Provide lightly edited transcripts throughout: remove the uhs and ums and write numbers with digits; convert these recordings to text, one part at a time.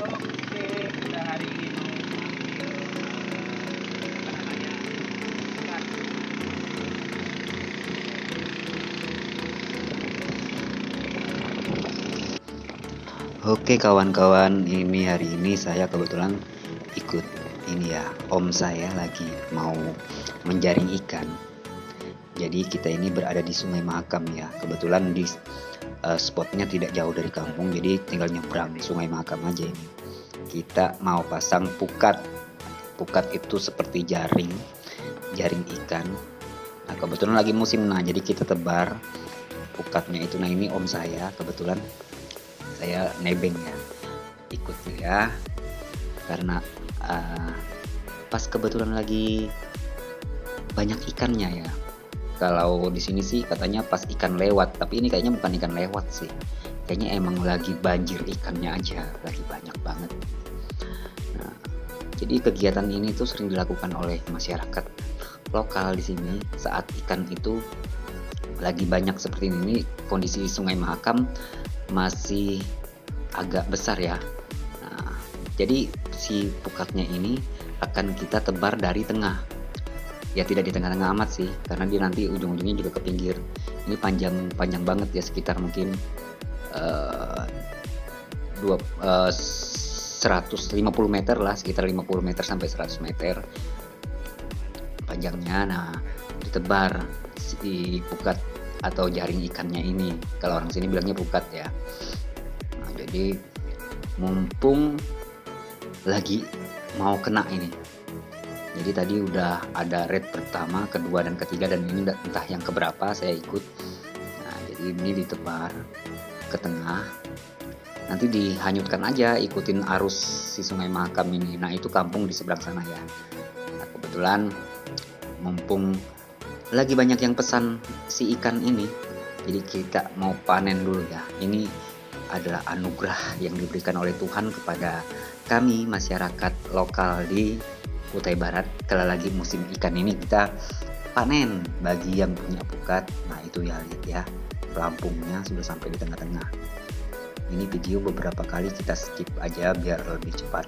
Oke, kita hari ini mau ambil apa namanya ikan. Oke kawan-kawan, ini hari ini saya kebetulan ikut ini ya, om saya lagi mau menjaring ikan. Jadi kita ini berada di Sungai Mahakam ya. Kebetulan di spotnya tidak jauh dari kampung, jadi tinggal nyebrang di Sungai Mahakam aja ini. Kita mau pasang pukat. Pukat itu seperti jaring ikan. Nah kebetulan lagi musim, nah jadi kita tebar pukatnya itu. Nah ini om saya kebetulan saya nebeng ya, ikut ya karena pas kebetulan lagi banyak ikannya ya. Kalau di sini sih katanya pas ikan lewat, tapi ini kayaknya bukan ikan lewat sih, kayaknya emang lagi banjir ikannya aja, lagi banyak banget. Nah, jadi kegiatan ini tuh sering dilakukan oleh masyarakat lokal di sini saat ikan itu lagi banyak seperti ini. Kondisi Sungai Mahakam masih agak besar ya. Nah, jadi si pukatnya ini akan kita tebar dari tengah. Ya tidak di tengah-tengah amat sih, karena dia nanti ujung-ujungnya juga ke pinggir. Ini panjang banget ya, sekitar mungkin 150 meter lah, sekitar 50 meter sampai 100 meter panjangnya. Nah, ditebar si pukat atau jaring ikannya ini, kalau orang sini bilangnya pukat ya. Nah, jadi mumpung lagi mau kena ini, jadi tadi udah ada red pertama, kedua, dan ketiga, dan ini entah yang keberapa saya ikut. Nah, jadi ini ditebar ke tengah, nanti dihanyutkan aja, ikutin arus si Sungai Mahakam ini. Nah itu kampung di seberang sana ya. Nah, kebetulan mumpung lagi banyak yang pesan si ikan ini, jadi kita mau panen dulu ya. Ini adalah anugerah yang diberikan oleh Tuhan kepada kami masyarakat lokal di Kutai Barat. Kalau lagi musim ikan ini kita panen bagi yang punya pukat. Nah itu ya, lihat ya, pelampungnya sudah sampai di tengah-tengah. Ini video beberapa kali kita skip aja biar lebih cepat.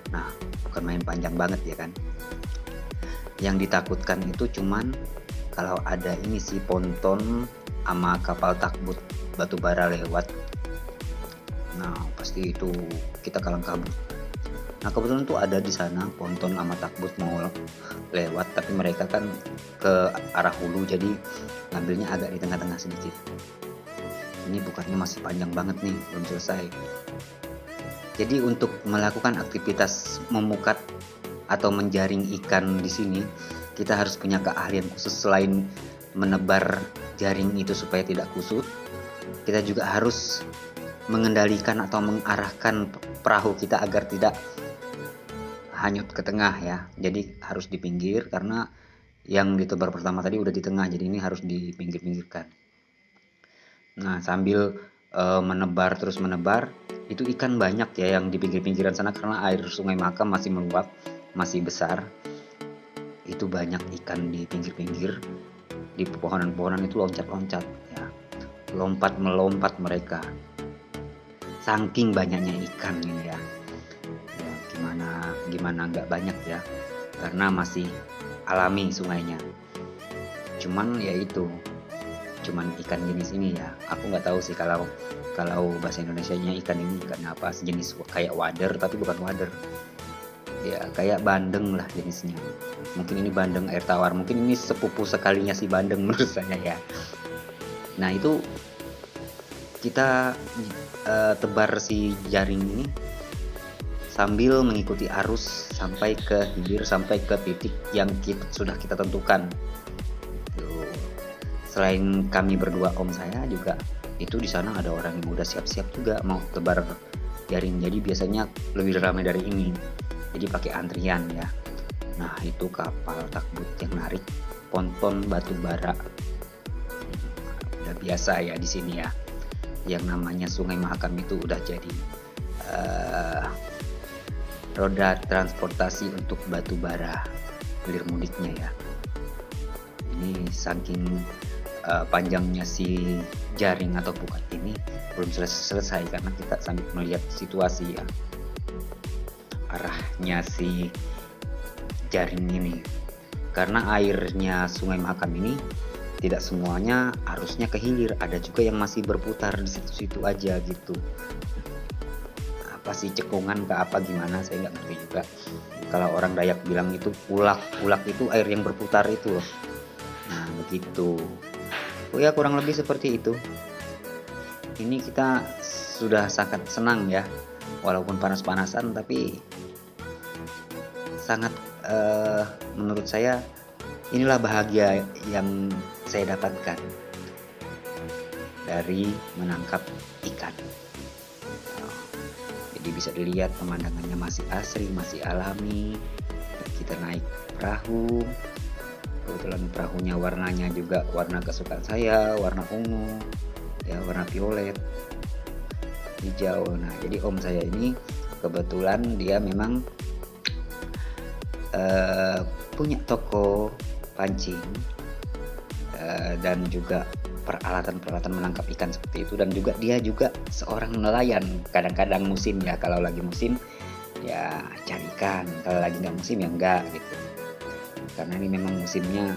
Nah bukan main panjang banget ya kan. Yang ditakutkan itu cuman kalau ada ini sih, ponton sama kapal takbut batubara lewat. Nah pasti itu kita kalang kabut. Nah kebetulan tuh ada di sana ponton sama takbut mau lewat, tapi mereka kan ke arah hulu, jadi ngambilnya agak di tengah-tengah sedikit. Ini bukannya masih panjang banget nih, belum selesai. Jadi untuk melakukan aktivitas memukat atau menjaring ikan di sini, kita harus punya keahlian khusus. Selain menebar jaring itu supaya tidak kusut, kita juga harus mengendalikan atau mengarahkan perahu kita agar tidak hanyut ke tengah ya. Jadi harus di pinggir, karena yang ditebar pertama tadi udah di tengah, jadi ini harus dipinggir-pinggirkan. Nah sambil menebar itu ikan banyak ya yang di pinggir-pinggiran sana, karena air Sungai Mahakam masih meluap, masih besar. Itu banyak ikan di pinggir-pinggir, di pepohonan-pepohonan itu loncat-loncat ya, lompat-melompat mereka, saking banyaknya ikan ini ya. Ya gimana nggak banyak ya, karena masih alami sungainya. Cuman ya itu cuman ikan jenis ini ya, aku nggak tahu sih kalau bahasa Indonesianya ikan ini ikan apa, sejenis kayak wader tapi bukan wader ya, kayak bandeng lah jenisnya. Mungkin ini bandeng air tawar, mungkin ini sepupu sekalinya si bandeng menurut saya ya. Nah itu kita tebar si jaring ini sambil mengikuti arus sampai ke hilir, sampai ke titik yang sudah kita tentukan. Selain kami berdua, om saya juga itu di sana ada orang yang udah siap-siap juga mau tebar jaring. Jadi biasanya lebih ramai dari ini, jadi pakai antrian ya. Nah itu kapal takbut yang narik ponton batu bara, udah biasa ya di sini ya. Yang namanya Sungai Mahakam itu udah jadi roda transportasi untuk batu bara hilir mudiknya ya. Ini saking panjangnya si jaring atau pukat ini belum selesai karena kita sambil melihat situasi ya. arahnya si jaring ini. Karena airnya Sungai Mahakam ini tidak semuanya arusnya ke hilir, ada juga yang masih berputar di situ-situ aja gitu. Apa sih cekungan ke apa gimana saya nggak ngerti juga. Kalau orang Dayak bilang itu ulak, ulak itu air yang berputar itu loh. Nah begitu. Oh ya kurang lebih seperti itu. Ini kita sudah sangat senang ya, walaupun panas-panasan tapi sangat menurut saya inilah bahagia yang saya dapatkan dari menangkap ikan. Jadi bisa dilihat pemandangannya masih asri, masih alami. Kita naik perahu, kebetulan perahunya warnanya juga warna kesukaan saya, warna ungu, ya warna violet, hijau. Nah jadi om saya ini kebetulan dia memang punya toko pancing dan juga peralatan-peralatan menangkap ikan seperti itu, dan juga dia juga seorang nelayan. Kadang-kadang musim ya, kalau lagi musim ya cari ikan, kalau lagi nggak musim ya enggak gitu. Karena ini memang musimnya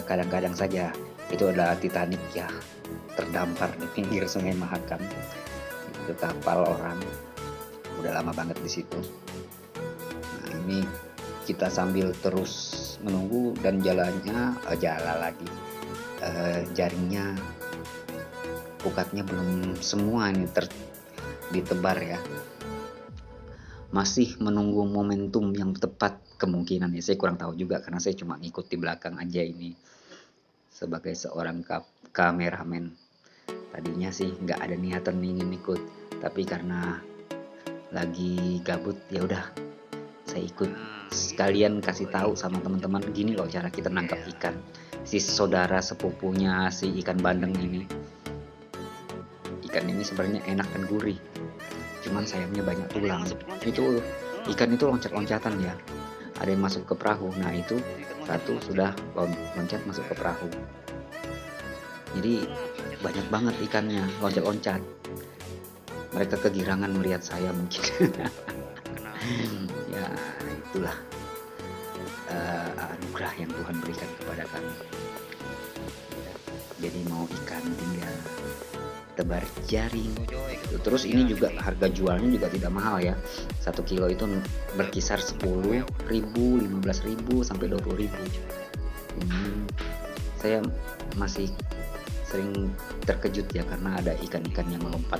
kadang-kadang saja. Itu adalah Titanic ya, terdampar di pinggir Sungai Mahakam. Itu kapal orang, udah lama banget di situ. Nah ini kita sambil terus menunggu dan jalannya jalan lagi. Jaringnya, pukatnya belum semua ini ditebar ya. Masih menunggu momentum yang tepat kemungkinan ya, saya kurang tahu juga karena saya cuma ngikut di belakang aja ini sebagai seorang kameramen. Tadinya sih nggak ada niatan ingin ikut, tapi karena lagi gabut ya udah saya ikut sekalian kasih tahu sama teman-teman, gini loh cara kita nangkap ikan. Si saudara sepupunya si ikan bandeng ini, ikan ini sebenarnya enak dan gurih, cuman sayangnya banyak tulang. Itu ikan itu loncat-loncatan ya, ada yang masuk ke perahu. Nah itu satu sudah loncat masuk ke perahu, jadi banyak banget ikannya loncat-loncat. Mereka kegirangan melihat saya mungkin. Ya itulah anugerah yang Tuhan berikan kepada kami. Jadi mau ikan tinggal tebar jaring. Terus ini juga harga jualnya juga tidak mahal ya. 1 kilo itu berkisar 10.000, 15.000 sampai 20.000. Saya masih sering terkejut ya, karena ada ikan-ikan yang melompat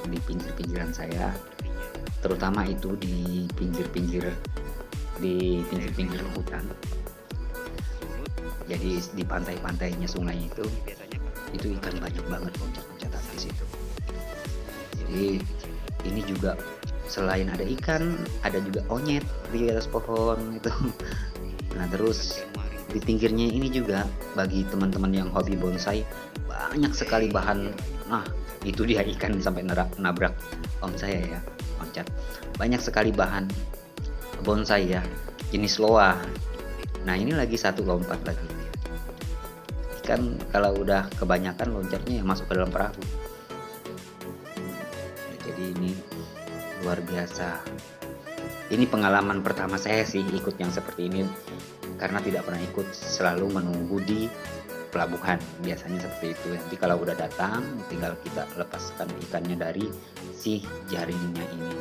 di pinggir-pinggiran saya, terutama itu di pinggir-pinggir hutan. Jadi di pantai-pantainya sungai itu ikan banyak banget loncat-loncatan di situ. Jadi ini juga selain ada ikan, ada juga onyet di atas pohon itu. Nah terus di pinggirnya ini juga bagi teman-teman yang hobi bonsai, banyak sekali bahan. Nah itu dia ikan sampai nabrak om saya ya, loncat. Banyak sekali bahan bonsai ya, jenis loa. Nah ini lagi satu lompat lagi. Ikan kalau udah kebanyakan loncatnya ya masuk ke dalam perahu. Jadi ini luar biasa. Ini pengalaman pertama saya sih ikut yang seperti ini, karena tidak pernah ikut, selalu menunggu di pelabuhan. Biasanya seperti itu. Nanti kalau udah datang tinggal kita lepaskan ikannya dari si jaringnya ini.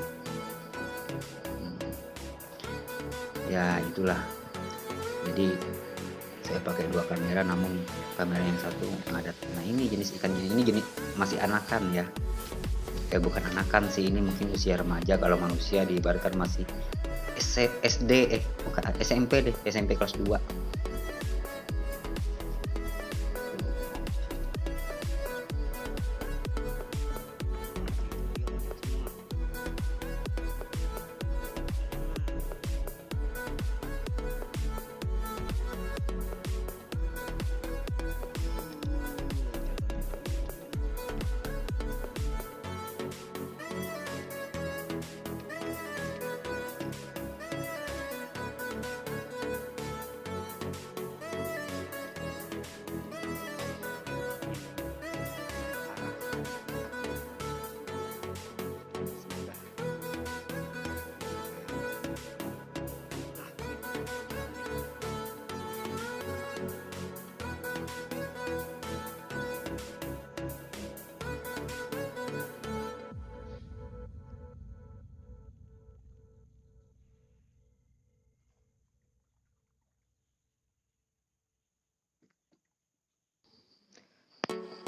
Ya itulah. Jadi saya pakai 2 kamera, namun kamera yang satu ngadat. Nah ini jenis ikannya ini jenis masih anakan ya. Bukan anakan sih, ini mungkin usia remaja. Kalau manusia diibaratkan masih SD bukan SMP deh, SMP kelas 2.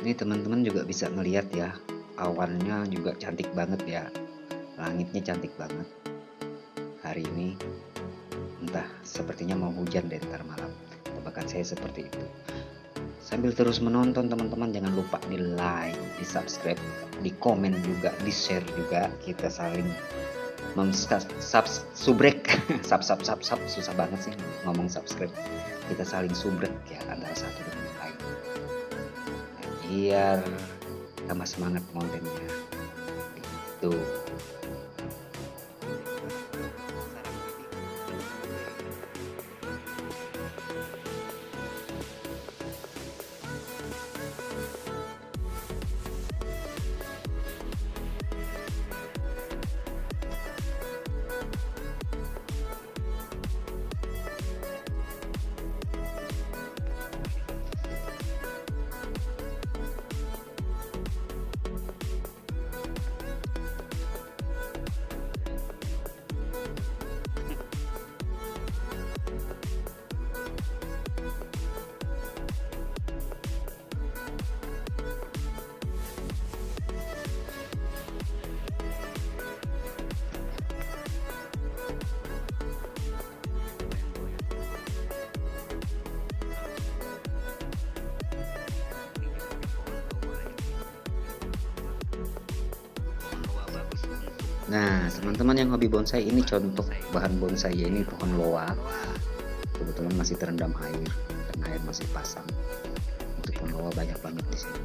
Ini teman-teman juga bisa ngelihat ya, awannya juga cantik banget ya, langitnya cantik banget hari ini. Entah, sepertinya mau hujan deh ntar malam, tebakan saya seperti itu. Sambil terus menonton teman-teman, jangan lupa di like, di subscribe, di komen juga, di share juga. Kita saling subrek susah banget sih ngomong subscribe. Kita saling subrek ya antara satu dengan yang lain, biar tambah semangat kontennya itu. Nah, teman-teman yang hobi bonsai, ini contoh bahan bonsai ya, ini pohon loa. Kebetulan masih terendam air karena air masih pasang. Untuk pohon loa banyak banget di sini.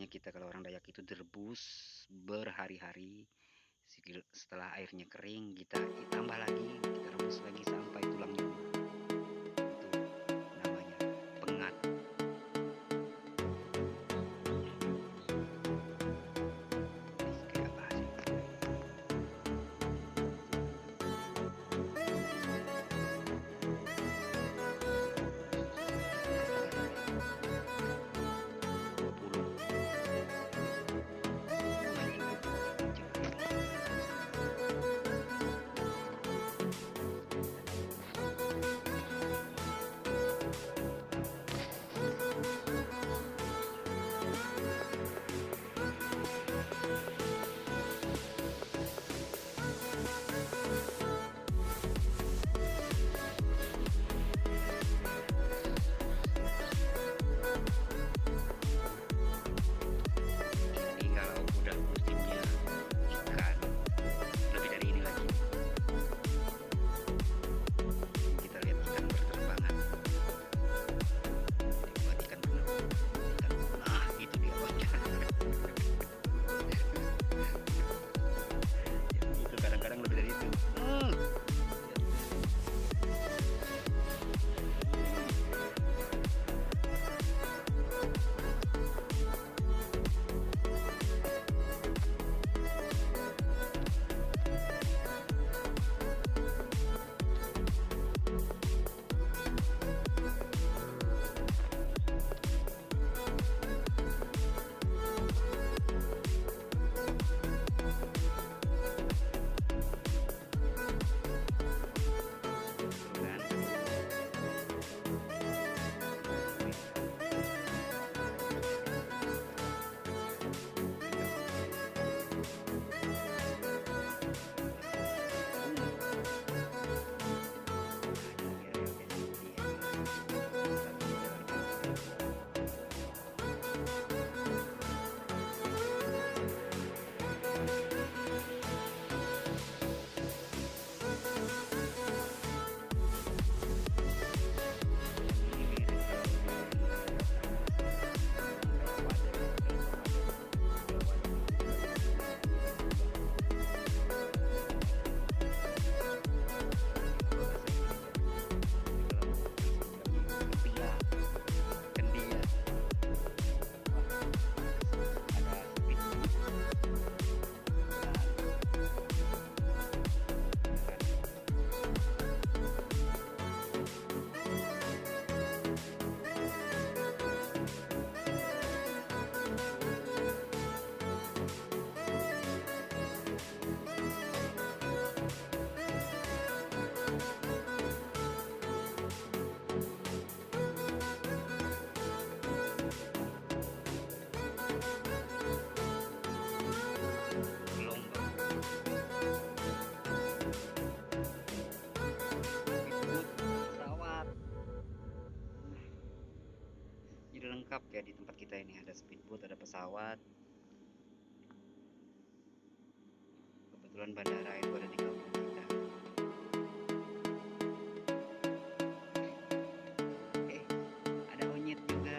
Kita kalau orang Dayak itu direbus berhari-hari. Setelah airnya kering, kita tambah lagi, kita rebus lagi sampai tulangnya lunak. Itu namanya pengat. Kayak apa sih? lengkap ya di tempat kita ini, ada speedboat, ada pesawat. Kebetulan bandara itu ada di kampung kita. Ada monyet juga.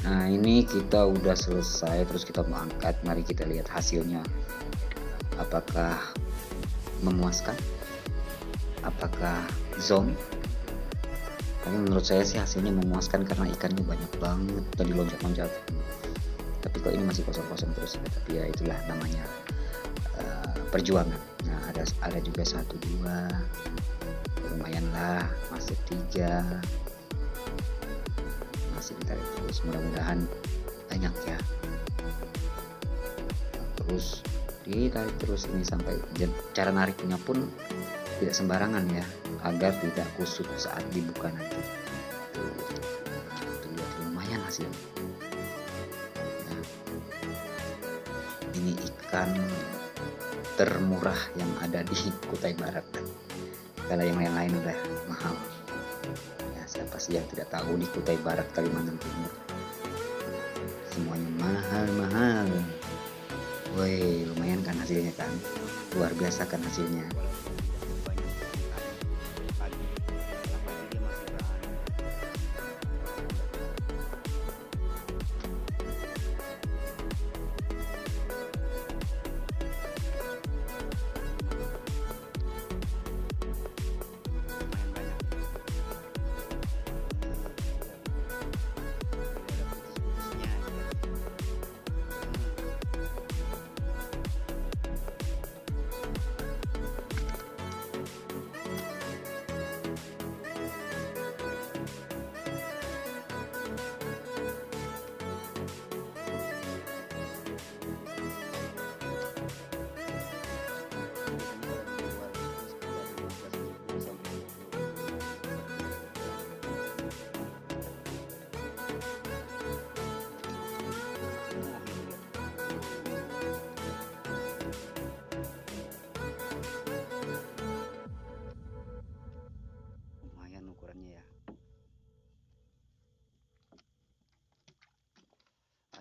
Nah, ini kita udah selesai, terus kita mau angkat. Mari kita lihat hasilnya. Apakah memuaskan? Apakah zong? Tapi menurut saya sih hasilnya memuaskan karena ikannya banyak banget tadi loncat-loncat. Tapi kok ini masih kosong-kosong terus ya. Tapi ya itulah namanya perjuangan. Nah, ada juga 1, 2. Lumayan lah, masuk 3. Masih ditarik terus, mudah-mudahan banyak ya. Terus ditarik terus ini sampai, cara nariknya pun tidak sembarangan ya, agar tidak kusut saat dibuka nanti. Tuh lihat, lumayan hasilnya. Nah, ini ikan termurah yang ada di Kutai Barat. Kalau yang lain-lain udah mahal. Siapa sih yang tidak tahu di Kutai Barat, Kalimantan Timur, semuanya mahal-mahal. Woi, lumayan kan hasilnya kan, luar biasa kan hasilnya.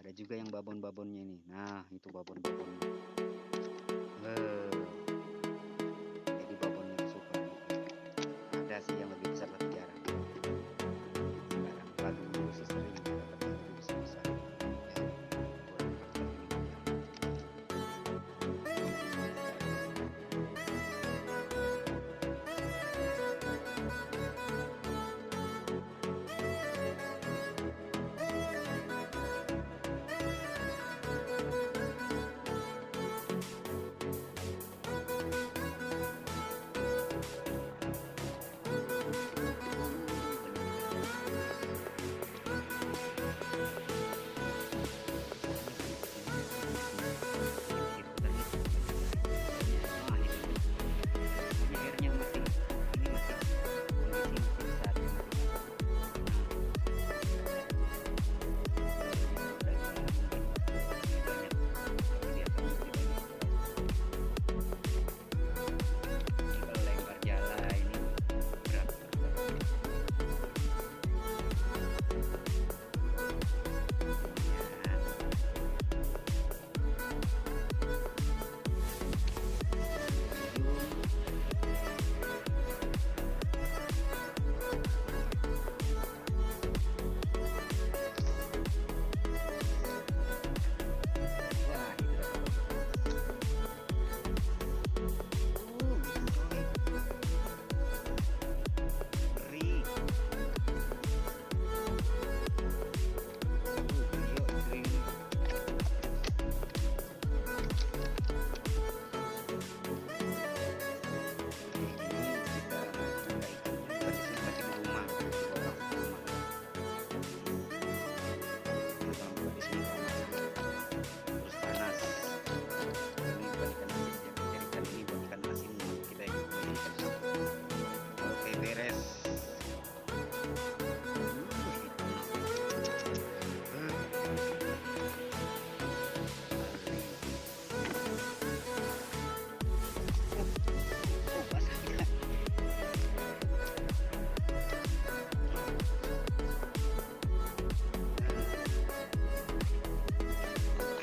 Ada juga yang babon-babonnya ini. Nah, itu babon-babonnya. Jadi babonnya itu suka. Ada sih yang lebih besar tapi jarang. Sekarang kalau dulu sih sering dapatnya lebih besar.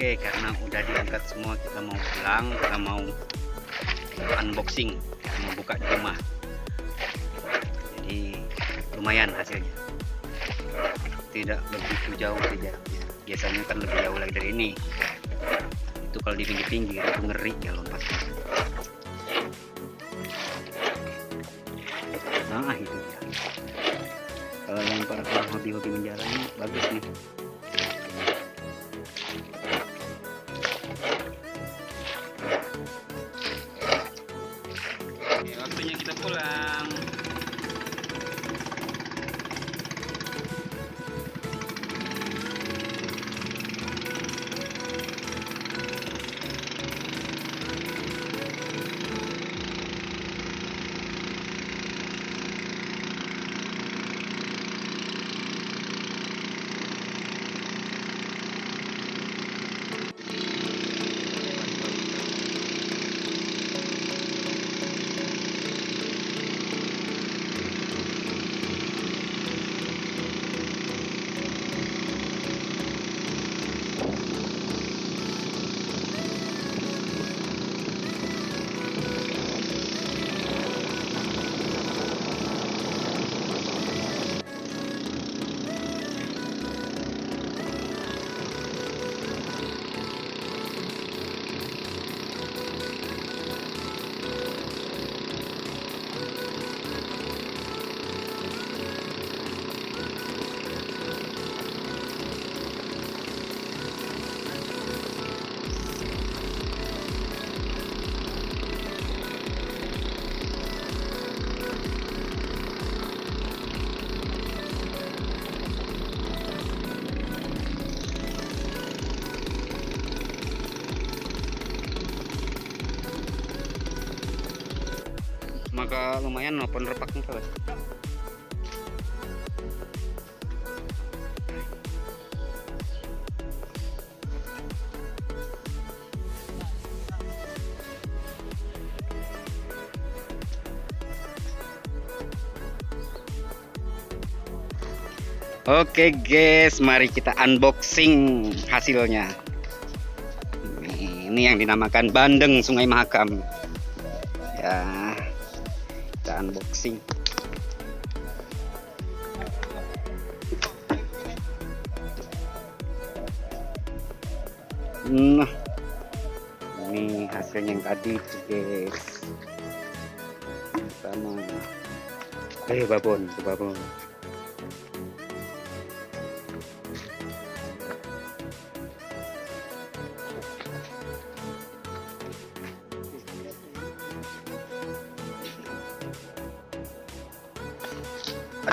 Oke, karena udah diangkat semua, kita mau pulang, kita mau unboxing, mau buka di rumah. Jadi lumayan hasilnya, tidak begitu jauh sih jaraknya. Biasanya kan lebih jauh lagi dari ini. Itu kalau di pinggir-pinggir itu ngeri ya lompatnya. Nah itu ya, kalau yang para hobi-hobi menjalani bagus nih. Oke, waktunya kita pulang. Maka lumayan open repaknya guys. Oke guys, mari kita unboxing hasilnya. Ini yang dinamakan bandeng Sungai Mahakam. Ya, kita unboxing. Nah, ini hasilnya yang tadi tuh guys. Sama. Babon, babon.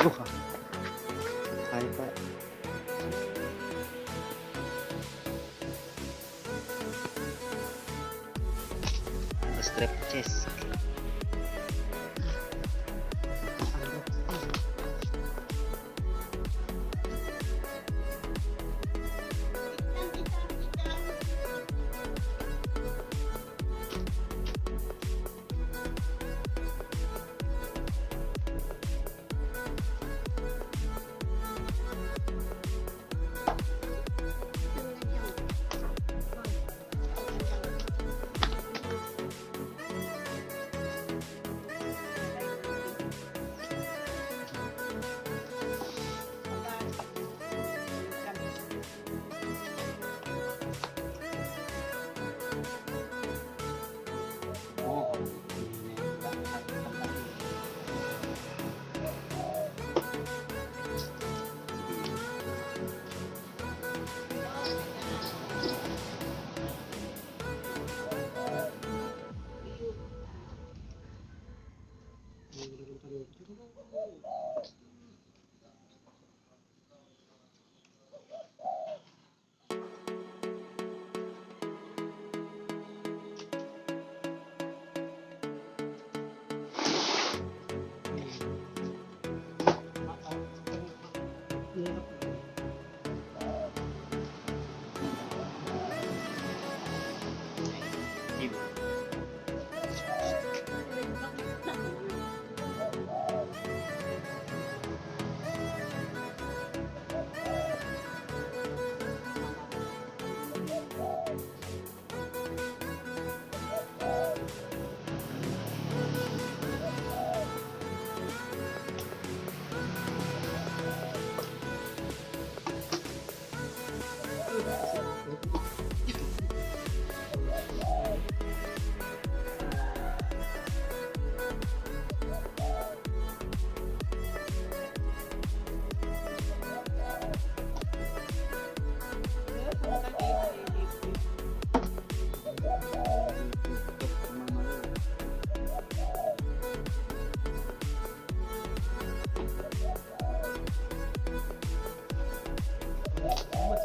Aduh, hai Pak. Strap chest.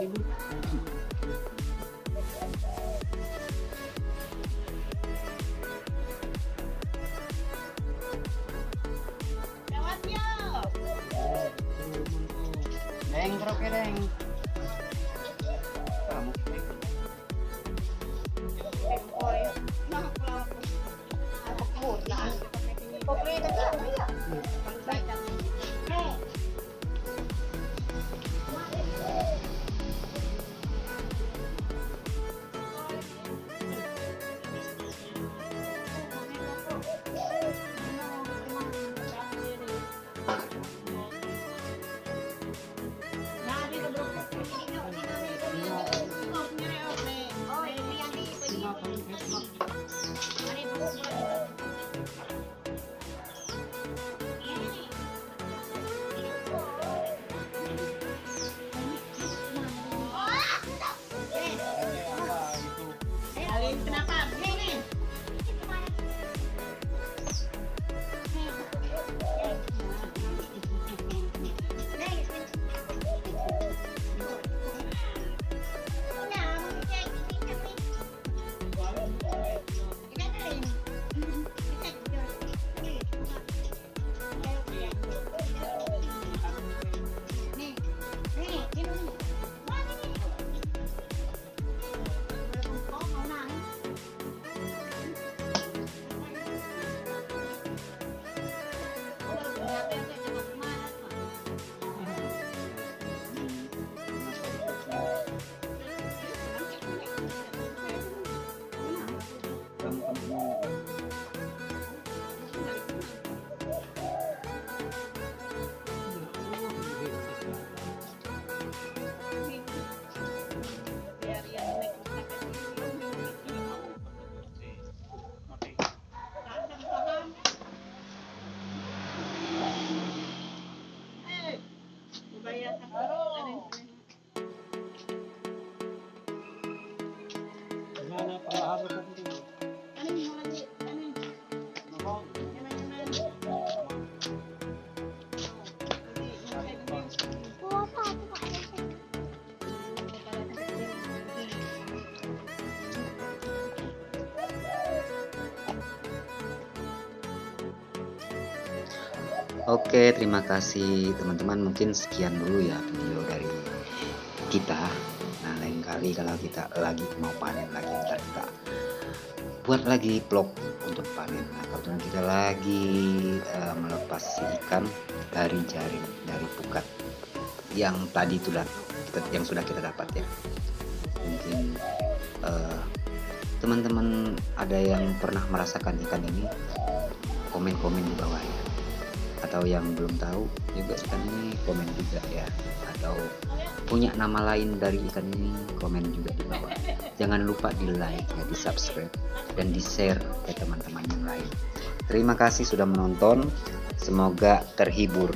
Deng, keroke deng. Kamu. Kenapa? Nih. Oke, terima kasih teman-teman. Mungkin sekian dulu ya video dari kita. Nah, lain kali kalau kita lagi mau panen lagi, ntar kita buat lagi vlog untuk panen. Nah, kebetulan kita lagi melepas si ikan dari jaring, dari pukat yang tadi itu yang sudah kita dapat ya. Mungkin teman-teman ada yang pernah merasakan ikan ini, komen-komen di bawah ya. Atau yang belum tahu juga ikan ini, komen juga ya. Atau punya nama lain dari ikan ini, komen juga di bawah. Jangan lupa di like ya, di subscribe dan di share ke teman-teman yang lain. Terima kasih sudah menonton, semoga terhibur.